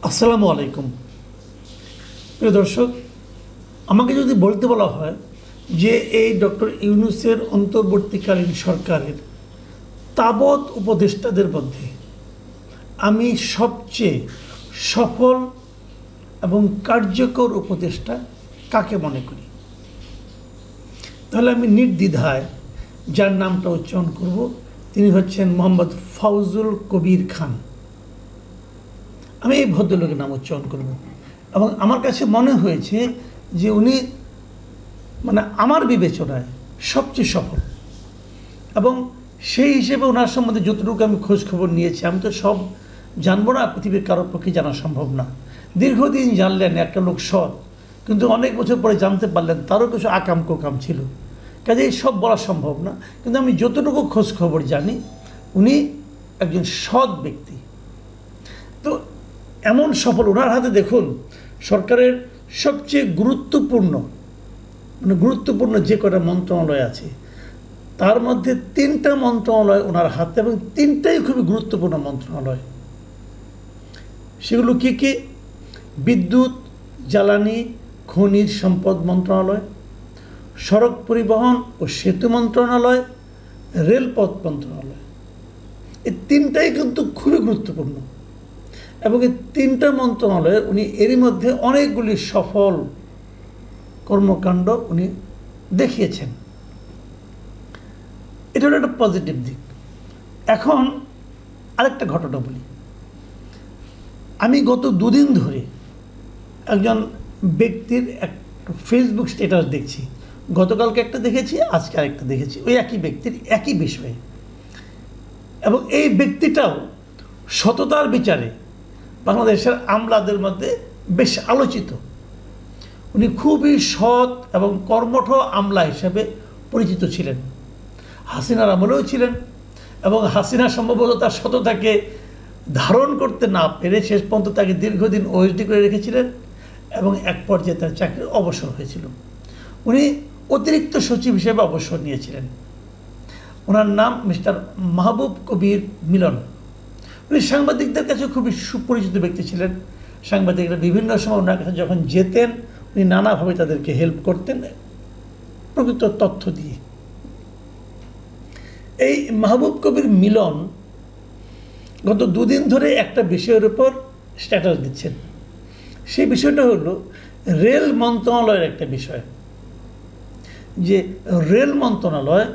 আসসালামু আলাইকুম প্রিয় দর্শক, আমাকে যদি বলতে বলা হয় যে এই ডক্টর ইউনূসের অন্তর্বর্তীকালীন সরকারের তাবৎ উপদেষ্টাদের মধ্যে আমি সবচেয়ে সফল এবং কার্যকর উপদেষ্টা কাকে মনে করি, তাহলে আমি নির্দ্বিধায় যার নামটা উচ্চারণ করব তিনি হচ্ছেন মোহাম্মদ ফাউজুল কবির খান। আমি এই ভদ্রলোকের নাম উচ্চারণ করব এবং আমার কাছে মনে হয়েছে যে উনি আমার বিবেচনায় সবচেয়ে সফল, এবং সেই হিসেবে ওনার সম্বন্ধে যতটুকু আমি খোঁজ খবর নিয়েছি, আমি তো সব জানবো না, পৃথিবীর কারোর পক্ষে জানা সম্ভব না। দীর্ঘদিন জানলেন একটা লোক সৎ, কিন্তু অনেক বছর পরে জানতে পারলেন তারও কিছু আকাম কোকাম ছিল, কাজেই সব বলা সম্ভব না। কিন্তু আমি যতটুকু খোঁজ খবর জানি উনি একজন সৎ ব্যক্তি। তো এমন সফল, ওনার হাতে দেখুন সরকারের সবচেয়ে গুরুত্বপূর্ণ যে কটা মন্ত্রণালয় আছে তার মধ্যে 3টা মন্ত্রণালয় ওনার হাতে, এবং 3টাই খুবই গুরুত্বপূর্ণ মন্ত্রণালয়। সেগুলো কি কি? বিদ্যুৎ, জ্বালানি, খনিজ সম্পদ মন্ত্রণালয়, সড়ক পরিবহন ও সেতু মন্ত্রণালয়, রেলপথ মন্ত্রণালয়। এই 3টাই কিন্তু খুবই গুরুত্বপূর্ণ, এবং এই 3টা মন্ত্রণালয়ের উনি এরই মধ্যে অনেকগুলি সফল কর্মকাণ্ড উনি দেখিয়েছেন। এটা হলো একটা পজিটিভ দিক। এখন আরেকটা ঘটনা বলি। আমি গত 2 দিন ধরে একজন ব্যক্তির একটা ফেসবুক স্ট্যাটাস দেখছি। গতকালকে একটা দেখেছি, আজকে আরেকটা দেখেছি, ওই একই ব্যক্তির একই বিষয়ে, এবং এই ব্যক্তিটাও সততার বিচারে বাংলাদেশের আমলাদের মধ্যে বেশ আলোচিত। উনি খুবই সৎ এবং কর্মঠ আমলা হিসেবে পরিচিত ছিলেন, হাসিনার আমলেও ছিলেন, এবং হাসিনা সম্ভবত তার সততাকে ধারণ করতে না পেরে শেষ পর্যন্ত তাকে দীর্ঘদিন ওএসডি করে রেখেছিলেন, এবং এক পর্যায়ে তার চাকরির অবসর হয়েছিল। উনি অতিরিক্ত সচিব হিসেবে অবসর নিয়েছিলেন। ওনার নাম মিস্টার মাহবুব কবির মিলন। উনি সাংবাদিকদের কাছে খুবই সুপরিচিত ব্যক্তি ছিলেন। সাংবাদিকরা বিভিন্ন সময় ওনার কাছে যখন যেতেন উনি নানাভাবে তাদেরকে হেল্প করতেন প্রকৃত তথ্য দিয়ে। এই মাহবুব কবির মিলন গত 2 দিন ধরে একটা বিষয়ের উপর স্ট্যাটাস দিচ্ছেন। সেই বিষয়টা হলো রেল মন্ত্রণালয়ের একটা বিষয়, যে রেল মন্ত্রণালয়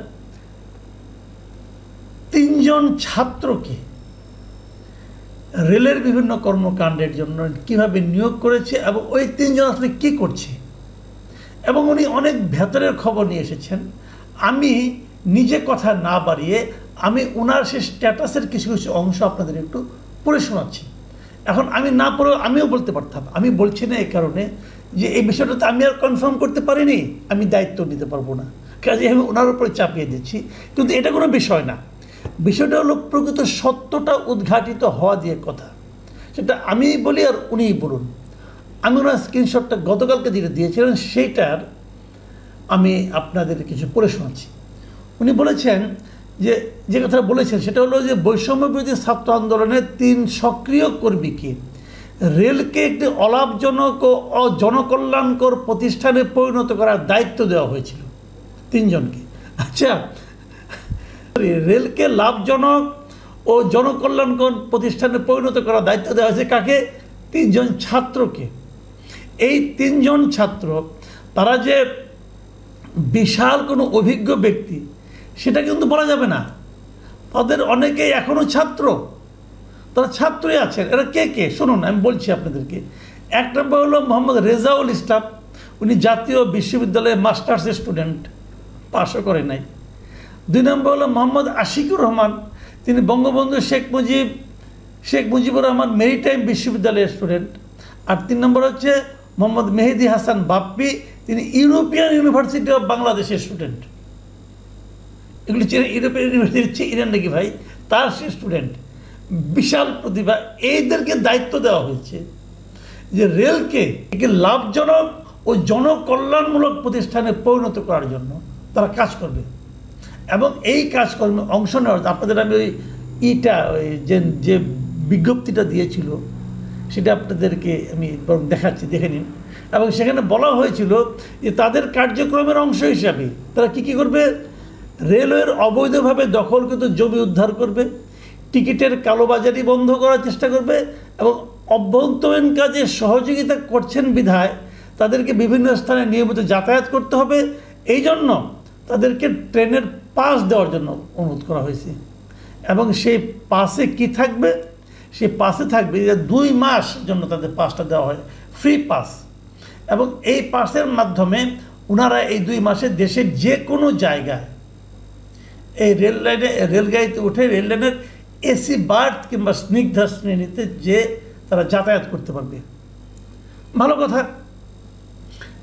3 জন ছাত্রকে রেলের বিভিন্ন কর্মকাণ্ডের জন্য কিভাবে নিয়োগ করেছে, এবং ওই 3 জন আসলে কী করছে, এবং উনি অনেক ভেতরের খবর নিয়ে এসেছেন। আমি নিজে কথা না বাড়িয়ে আমি ওনার সেই স্ট্যাটাসের কিছু কিছু অংশ আপনাদের একটু পড়ে শোনাচ্ছি। এখন আমি না পড়েও আমিও বলতে পারতাম, আমি বলছি না এই কারণে যে এই বিষয়টাতে আমি আর কনফার্ম করতে পারিনি, আমি দায়িত্ব নিতে পারবো না, কাজে আমি ওনার উপরে চাপিয়ে দিচ্ছি। কিন্তু এটা কোনো বিষয় না, বিষয়টা হলো প্রকৃত সত্যটা উদ্ঘাটিত হওয়া দিয়ে কথা, সেটা আমি বলি আর উনিই বলুন। আমি ওনার স্ক্রিনশটটা গতকালকে যেটা দিয়েছিলেন সেইটার আমি আপনাদের কিছু পড়ে শোনাচ্ছি। উনি বলেছেন যে কথা বলেছেন সেটা হলো যে বৈষম্য বিরোধী ছাত্র আন্দোলনের 3 সক্রিয় কর্মীকে রেলকে একটি অলাভজনক ও অজনকল্যাণকর প্রতিষ্ঠানে পরিণত করার দায়িত্ব দেওয়া হয়েছিল 3 জনকে। আচ্ছা, রেলকে লাভজনক ও জনকল্যাণকর প্রতিষ্ঠানে পরিণত করার দায়িত্ব দেওয়া হয়েছে কাকে? 3 জন ছাত্রকে। এই 3 জন ছাত্র তারা যে বিশাল কোনো অভিজ্ঞ ব্যক্তি সেটা কিন্তু বলা যাবে না। তাদের অনেকেই এখনও ছাত্র, তারা ছাত্রই আছেন। এরা কে কে শুনুন, আমি বলছি আপনাদেরকে। 1 নম্বর হলো মোহাম্মদ রেজাউল ইসলাম, উনি জাতীয় বিশ্ববিদ্যালয়ে মাস্টার্সের স্টুডেন্ট, পাশও করে নাই। 2 নম্বর হলো মোহাম্মদ আশিকুর রহমান, তিনি বঙ্গবন্ধু শেখ মুজিবুর রহমান মেরিটাইম বিশ্ববিদ্যালয়ের স্টুডেন্ট। আর 3 নম্বর হচ্ছে মোহাম্মদ মেহেদি হাসান বাপ্পি, তিনি ইউরোপিয়ান ইউনিভার্সিটি অফ বাংলাদেশের স্টুডেন্ট। এগুলি ইউরোপিয়ান ইউনিভার্সিটি ইরান নাকি ভাই, তার সে স্টুডেন্ট, বিশাল প্রতিভা। এইদেরকে দায়িত্ব দেওয়া হয়েছে যে রেলকে লাভজনক ও জনকল্যাণমূলক প্রতিষ্ঠানে পরিণত করার জন্য তারা কাজ করবে, এবং এই কাজকর্মে অংশ নেওয়ার আপনাদের আমি ওই যে বিজ্ঞপ্তিটা দিয়েছিল সেটা আপনাদেরকে আমি বরং দেখাচ্ছি, দেখে নিন। এবং সেখানে বলা হয়েছিল যে তাদের কার্যক্রমের অংশ হিসাবে তারা কী করবে, রেলওয়ের অবৈধভাবে দখলকৃত জমি উদ্ধার করবে, টিকিটের কালোবাজারি বন্ধ করার চেষ্টা করবে, এবং অভ্যন্তরীণ কাজে সহযোগিতা করছেন বিধায় তাদেরকে বিভিন্ন স্থানে নিয়মিত যাতায়াত করতে হবে। এই জন্য তাদেরকে ট্রেনের পাস দেওয়ার জন্য অনুরোধ করা হয়েছে। এবং সেই পাসে কি থাকবে, সেই পাসে থাকবে যে 2 মাস জন্য তাদের পাসটা দেওয়া হয়, ফ্রি পাস। এবং এই পাসের মাধ্যমে ওনারা এই 2 মাসে দেশের যে কোনো জায়গায় এই রেলগাড়িতে উঠে রেললাইনের এসি বার্থ কিংবা স্নিগ্ধা শ্রেণীতে যে তারা যাতায়াত করতে পারবে। ভালো কথা।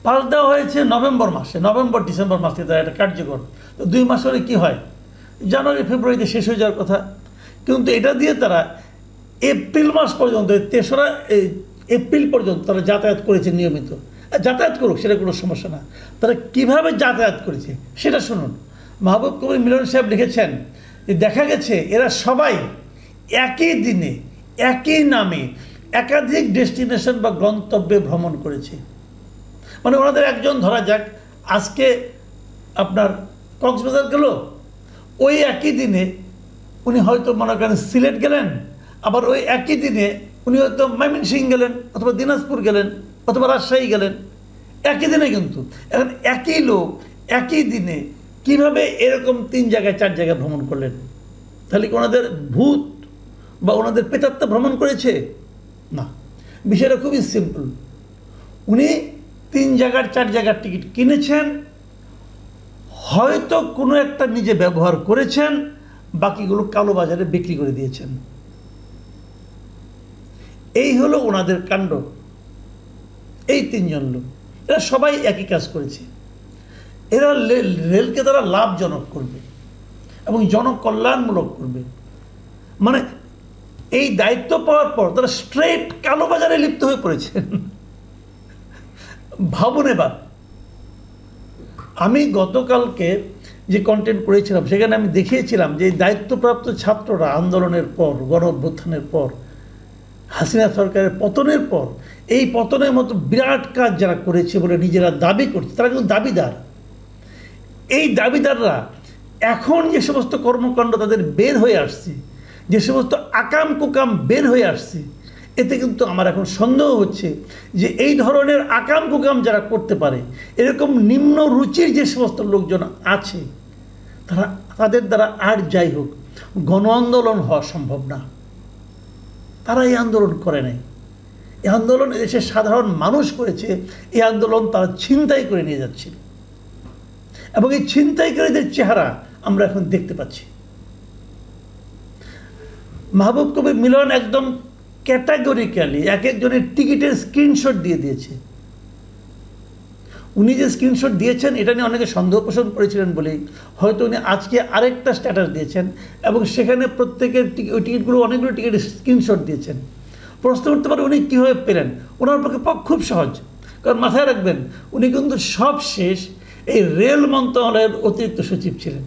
পাস দেওয়া হয়েছে নভেম্বর মাসে, নভেম্বর ডিসেম্বর মাসে তারা এটা কার্যকর। তো 2 মাস হলে কী হয়, জানুয়ারি ফেব্রুয়ারিতে শেষ হয়ে যাওয়ার কথা। কিন্তু এটা দিয়ে তারা এপ্রিল মাস পর্যন্ত, 3রা এপ্রিল পর্যন্ত তারা যাতায়াত করেছে নিয়মিত। যাতায়াত করুক, সেটা কোনো সমস্যা না। তারা কীভাবে যাতায়াত করেছে সেটা শুনুন। মাহবুব কবির মিলন সাহেব লিখেছেন যে দেখা গেছে এরা সবাই একই দিনে একই নামে একাধিক ডেস্টিনেশন বা গন্তব্যে ভ্রমণ করেছে। মানে ওনাদের একজন ধরা যাক আজকে আপনার কক্সবাজার গেল, ওই একই দিনে উনি হয়তো মনে করেন সিলেট গেলেন, আবার ওই একই দিনে উনি হয়তো ময়মনসিংহ গেলেন, অথবা দিনাজপুর গেলেন, অথবা রাজশাহী গেলেন, একই দিনে। কিন্তু এখন একই লোক একই দিনে কিভাবে এরকম 3 জায়গায় 4 জায়গায় ভ্রমণ করলেন? তাহলে কি ওনাদের ভূত বা ওনাদের প্রেতাত্মা ভ্রমণ করেছে? না, বিষয়টা খুবই সিম্পল। উনি 3 জায়গার 4 জায়গার টিকিট কিনেছেন, হয়তো কোনো একটা নিজে ব্যবহার করেছেন, বাকিগুলো কালোবাজারে বিক্রি করে দিয়েছেন। এই হলো ওনাদের কাণ্ড। এই 3 জন লোক, এরা সবাই একই কাজ করেছে। এরা রেলকে তারা লাভজনক করবে এবং জনকল্যাণমূলক করবে। মানে এই দায়িত্ব পাওয়ার পর তারা স্ট্রেট কালোবাজারে লিপ্ত হয়ে পড়েছেন। ভাবুন এবার। আমি গতকালকে যে কন্টেন্ট করেছিলাম সেখানে আমি দেখিয়েছিলাম যে দায়িত্বপ্রাপ্ত ছাত্ররা আন্দোলনের পর, গণ অভ্যুত্থানের পর, হাসিনা সরকারের পতনের পর এই পতনের মতো বিরাট কাজ যারা করেছে বলে নিজেরা দাবি করছে, তারা কিন্তু দাবিদার। এই দাবিদাররা এখন যে সমস্ত কর্মকাণ্ড তাদের বের হয়ে আসছে, যে সমস্ত আকাম কুকাম বের হয়ে আসছে, এতে কিন্তু আমার এখন সন্দেহ হচ্ছে যে এই ধরনের আকাম কুকাম যারা করতে পারে, এরকম নিম্ন রুচির যে সমস্ত লোকজন আছে, তাদের দ্বারা আর যাই হোক গণ আন্দোলন হওয়া সম্ভব না। তারা এই আন্দোলন করে নাই। এই আন্দোলন এদেশের সাধারণ মানুষ করেছে। এই আন্দোলন তারা ছিনতাই করে নিয়ে যাচ্ছিল, এবং এই ছিনতাইকারীদের চেহারা আমরা এখন দেখতে পাচ্ছি। মাহবুব কবির মিলন একদম ক্যাটাগরিক্যালি এক একজনের টিকিটের স্ক্রিনশট দিয়ে দিয়েছে। উনি যে স্ক্রিনশট দিয়েছেন এটা নিয়ে অনেকে সন্দেহ পোষণ করেছিলেন বলেই হয়তো উনি আজকে আরেকটা স্ট্যাটাস দিয়েছেন, এবং সেখানে প্রত্যেকের ওই টিকিটগুলো, অনেকগুলো টিকিটের স্ক্রিনশট দিয়েছেন। প্রশ্ন করতে পারে উনি কীভাবে পেলেন? ওনার পক্ষে খুব সহজ। কারণ মাথায় রাখবেন, উনি কিন্তু সব শেষ এই রেল মন্ত্রণালয়ের অতিরিক্ত সচিব ছিলেন,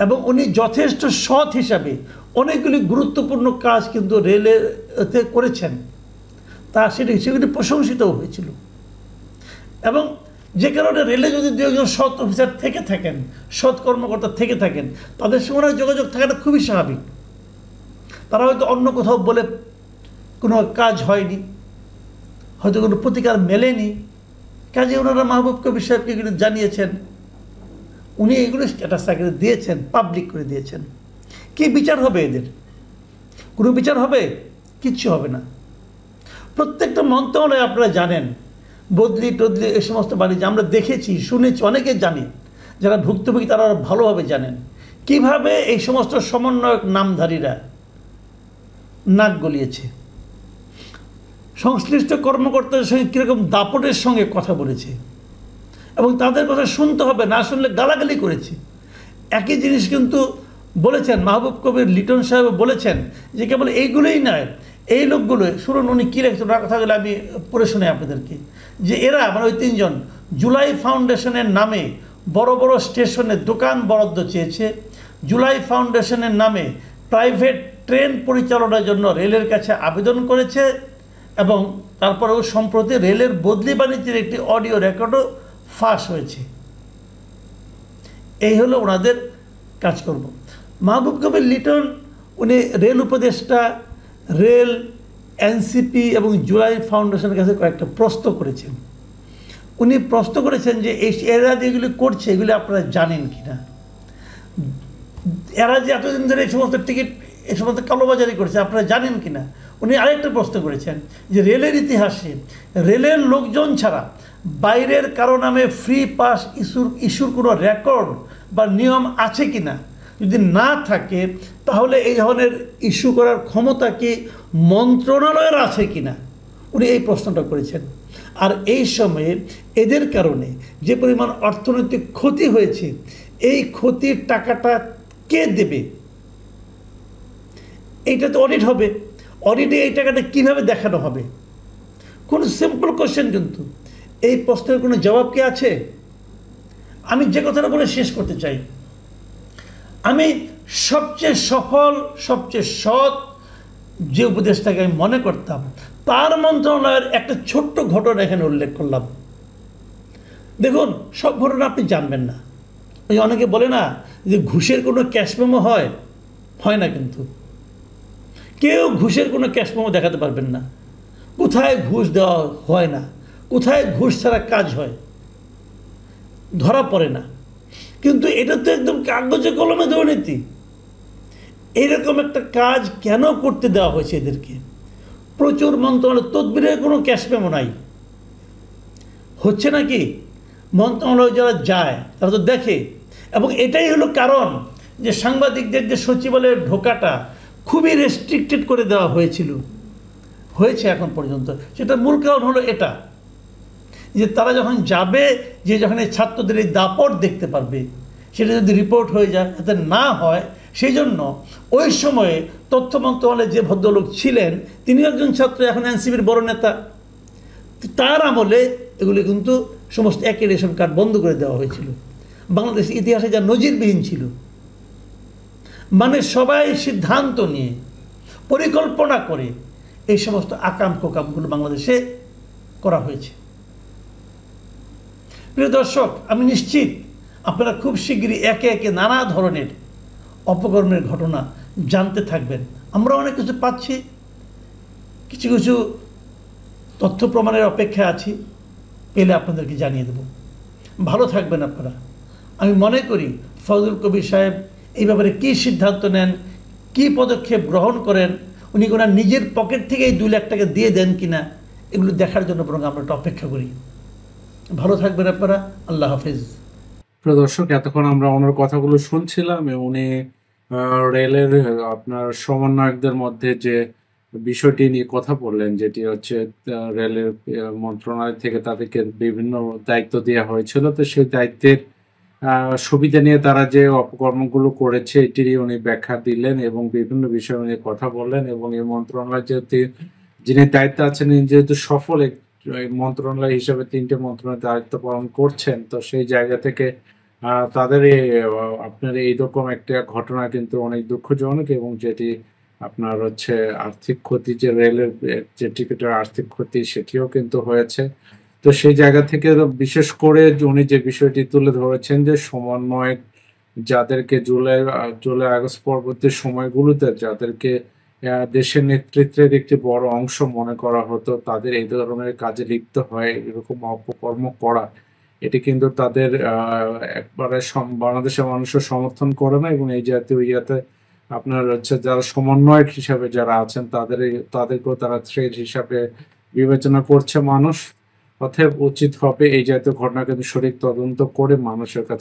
এবং উনি যথেষ্ট সৎ হিসাবে অনেকগুলি গুরুত্বপূর্ণ কাজ কিন্তু রেলেতে করেছেন। তা সেগুলি প্রশংসিতও হয়েছিল। এবং যে কারণে রেলে যদি 2 সৎ অফিসার থেকে থাকেন, সৎ কর্মকর্তা থেকে থাকেন, তাদের সঙ্গে যোগাযোগ থাকাটা খুবই স্বাভাবিক। তারা হয়তো অন্য কোথাও বলে কোনো কাজ হয়নি, হয়তো কোনো প্রতিকার মেলেনি, কাজে ওনারা মাহবুব কবির সাহেবকে এগুলো জানিয়েছেন। উনি এগুলো স্ট্যাটাস আকারে দিয়েছেন, পাবলিক করে দিয়েছেন। কি বিচার হবে এদের? কোনো বিচার হবে? কিচ্ছু হবে না। প্রত্যেকটা মন্ত্রণালয়ে আপনারা জানেন বদলি টদলি এই সমস্ত বাণিজ্য আমরা দেখেছি, শুনেছি, অনেকে জানি, যারা ভুক্তভোগী তারা ভালোভাবে জানেন কিভাবে এই সমস্ত সমন্বয়ক নামধারীরা নাক গলিয়েছে, সংশ্লিষ্ট কর্মকর্তাদের সঙ্গে কীরকম দাপটের সঙ্গে কথা বলেছে, এবং তাদের কথা শুনতে হবে, না শুনলে গালাগালি করেছে। একই জিনিস কিন্তু বলেছেন মাহবুব কবির লিটন সাহেব, বলেছেন যে কেবল এইগুলোই নয়, এই লোকগুলো শুনুন উনি কী রেখেছেন ওনার কথাগুলো আমি পড়ে শুনে আপনাদেরকে, যে এরা মানে ওই 3 জন জুলাই ফাউন্ডেশনের নামে বড় বড় স্টেশনে দোকান বরাদ্দ চেয়েছে, জুলাই ফাউন্ডেশনের নামে প্রাইভেট ট্রেন পরিচালনার জন্য রেলের কাছে আবেদন করেছে, এবং তারপরেও সম্প্রতি রেলের বদলি বাণিজ্যের একটি অডিও রেকর্ডও ফাঁস হয়েছে। এই হলো ওনাদের কাজকর্ম। মাহবুব কবির লিটন উনি রেল উপদেষ্টা, রেল, এনসিপি এবং জুলাই ফাউন্ডেশনের কাছে কয়েকটা প্রশ্ন করেছেন। উনি প্রশ্ন করেছেন যে এরা যেগুলি করছে এগুলি আপনারা জানেন কি না, এরা যে এতদিন ধরে এই সমস্ত টিকিট এই সমস্ত কালোবাজারি করছে আপনারা জানেন কি না। উনি আরেকটা প্রশ্ন করেছেন যে রেলের ইতিহাসে রেলের লোকজন ছাড়া বাইরের কারো নামে ফ্রি পাস ইস্যুর কোনো রেকর্ড বা নিয়ম আছে কি না, যদি না থাকে তাহলে এই ধরনের ইস্যু করার ক্ষমতা কি মন্ত্রণালয়ের আছে কি না, উনি এই প্রশ্নটা করেছেন। আর এই সময়ে এদের কারণে যে পরিমাণ অর্থনৈতিক ক্ষতি হয়েছে, এই ক্ষতির টাকাটা কে দেবে? এইটা তো অডিট হবে, অডিটে এই টাকাটা কীভাবে দেখানো হবে? কোনো সিম্পল কোশ্চেন, কিন্তু এই প্রশ্নের কোনো জবাব কি আছে? আমি যে কথাটা বলে শেষ করতে চাই, আমি সবচেয়ে সফল, সবচেয়ে সৎ যে উপদেশটাকে আমি মনে করতাম, তার মন্ত্রণালয়ের একটা ছোট্ট ঘটনা এখানে উল্লেখ করলাম। দেখুন, সব ঘটনা আপনি জানবেন না। ওই অনেকে বলে না যে ঘুষের কোনো ক্যাশ মেমো হয়, হয় না, কিন্তু কেউ ঘুষের কোনো ক্যাশ মেমো দেখাতে পারবেন না। কোথায় ঘুষ দেওয়া হয় না, কোথায় ঘুষ ছাড়া কাজ হয়, ধরা পড়ে না। কিন্তু এটা তো একদম কাগজে কলমে দুর্নীতি। এইরকম একটা কাজ কেন করতে দেওয়া হয়েছে এদেরকে? প্রচুর মন্ত্রণালয় তদবিরের কোনো ক্যাশ মেমো নাই। হচ্ছে নাকি মন্ত্রণালয় যারা যায় তারা তো দেখে, এবং এটাই হলো কারণ যে সাংবাদিকদের যে সচিবালয়ে ঢোকাটা খুবই রেস্ট্রিক্টেড করে দেওয়া হয়েছে এখন পর্যন্ত। সেটা মূল কারণ হলো এটা যে তারা যখন যাবে, যে যখন এই ছাত্রদের এই দাপট দেখতে পারবে, সেটা যদি রিপোর্ট হয়ে যায়, যাতে না হয় সেই জন্য ওই সময়ে তথ্য মন্ত্রণালয়ে যে ভদ্রলোক ছিলেন তিনিও একজন ছাত্র, এখন এনসিপির বড় নেতা, তার আমলে এগুলি কিন্তু সমস্ত অ্যাক্রেডিটেশন কার্ড বন্ধ করে দেওয়া হয়েছিল। বাংলাদেশের ইতিহাসে যা নজিরবিহীন ছিল, মানে সবাই সিদ্ধান্ত নিয়ে পরিকল্পনা করে এই সমস্ত আকাম কোকামগুলো বাংলাদেশে করা হয়েছে। প্রিয় দর্শক, আমি নিশ্চিত আপনারা খুব শীঘ্রই একে একে নানা ধরনের অপকর্মের ঘটনা জানতে থাকবেন। আমরা অনেক কিছু পাচ্ছি, কিছু কিছু তথ্য প্রমাণের অপেক্ষা আছি, পেলে আপনাদেরকে জানিয়ে দেব। ভালো থাকবেন আপনারা। আমি মনে করি ফজলুল কবির সাহেব এই ব্যাপারে কী সিদ্ধান্ত নেন, কী পদক্ষেপ গ্রহণ করেন, উনি ওনার নিজের পকেট থেকেই 2 লাখ টাকা দিয়ে দেন কিনা, এগুলো দেখার জন্য বরং আমরা একটু অপেক্ষা করি। ভালো থাকবেন আপনারা। আল্লাহ হাফেজ। প্রিয় দর্শক, এতক্ষণ আমরা ওনার কথাগুলো শুনছিলাম। উনি রেলের আপনার সমন্বয়কদের মধ্যে যে বিষয়টি নিয়ে কথা বললেন, যেটি হচ্ছে রেলের মন্ত্রণালয় থেকে তাদেরকে বিভিন্ন দায়িত্ব দেওয়া হয়েছিল, তো সেই দায়িত্বের সুবিধা নিয়ে তারা যে অপকর্মগুলো করেছে এটিরই উনি ব্যাখ্যা দিলেন এবং বিভিন্ন বিষয় নিয়ে কথা বললেন। এবং এই মন্ত্রণালয় যেহেতু যিনি দায়িত্বে আছেন, যেহেতু সফল মন্ত্রণালয় হিসেবে 3টে মন্ত্রণালয় দায়িত্ব পালন করছেন, তো সেই জায়গা থেকে তাদের আপনার এইরকম একটা ঘটনা কিন্তু অনেক দুঃখজনক, এবং যেটি আপনার হচ্ছে আর্থিক ক্ষতি, যে রেলের যে টিকিটের আর্থিক ক্ষতি সেটিও কিন্তু হয়েছে। তো সেই জায়গা থেকে বিশেষ করে উনি যে বিষয়টি তুলে ধরেছেন যে সমন্বয় যাদেরকে জুলাই আগস্ট পরবর্তী সময়গুলোতে যাদেরকে দেশের নেতৃত্বের একটি বড় অংশ মনে করা হতো, তাদের এই ধরনের কাজে লিপ্ত হয়, এরকম অপকর্ম করা, এটি কিন্তু তাদের একবারে বাংলাদেশের মানুষের সমর্থন করে না। এবং এই জাতীয় ইয়াতে আপনার হচ্ছে যারা সমন্বয়ক হিসাবে যারা আছেন তাদেরকেও তারা থ্রেড হিসাবে বিবেচনা করছে মানুষ। অতএব উচিত হবে এই জাতীয় ঘটনা কিন্তু সঠিক তদন্ত করে মানুষের কাছে